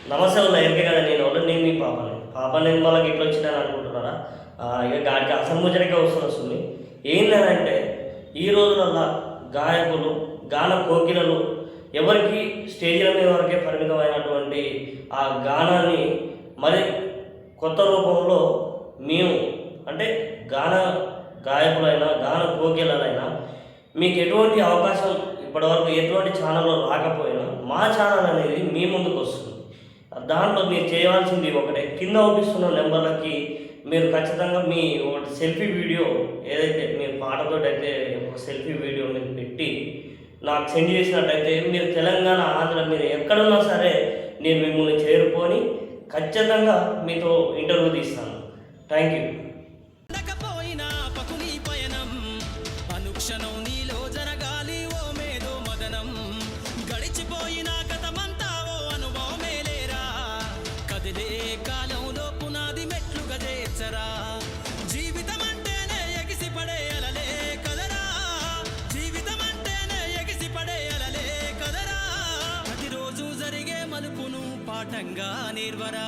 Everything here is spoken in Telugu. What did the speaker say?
నమస్తే వాళ్ళ ఎరికే కదా నేను మీ పాపని నేను వాళ్ళకి ఇట్లా వచ్చినాను అనుకుంటున్నారా? ఇక గాడికి అసలు ముచ్చరికే వస్తుంది. ఏంటంటే ఈ రోజులల్లా గాయకులు, గాన కోకిలలు ఎవరికి స్టేజ్ల మీద వరకే పరిమితమైనటువంటి ఆ గానాన్ని మరి కొత్త రూపంలో మేము అంటే గాన గాయకులైనా, గాన కోకిలలైనా మీకు ఎటువంటి అవకాశం ఇప్పటివరకు ఎటువంటి ఛానల్లో రాకపోయినా మా ఛానల్ అనేది మీ ముందుకు వస్తుంది. దాంట్లో మీరు చేయవలసింది ఒకటే, కింద చూపిస్తున్న నెంబర్లకి మీరు ఖచ్చితంగా మీ ఒకటి సెల్ఫీ వీడియో ఏదైతే మీరు పాటతో అయితే ఒక సెల్ఫీ వీడియో మీరు పెట్టి నాకు సెండ్ చేసినట్టయితే మీరు తెలంగాణ, ఆంధ్ర మీరు ఎక్కడున్నా సరే నేను మిమ్మల్ని చేరుకొని ఖచ్చితంగా మీతో ఇంటర్వ్యూ తీస్తాను. Thank you. అనుక్షణం నీలో జరగాలి ఓ మేధో మదనం, గడిచిపోయిన గతమంతా ఓ అనుభవమేలేరా, కదిలే కాలంలో పునాది మెట్లుగా చేర్చరా, జీవితం అంటేనే ఎగిసిపడే అలలే కదరా, జీవితం అంటేనే ఎగిసిపడే అలలే కదరా, ప్రతిరోజు జరిగే మలుపును పాఠంగా నిర్వరా.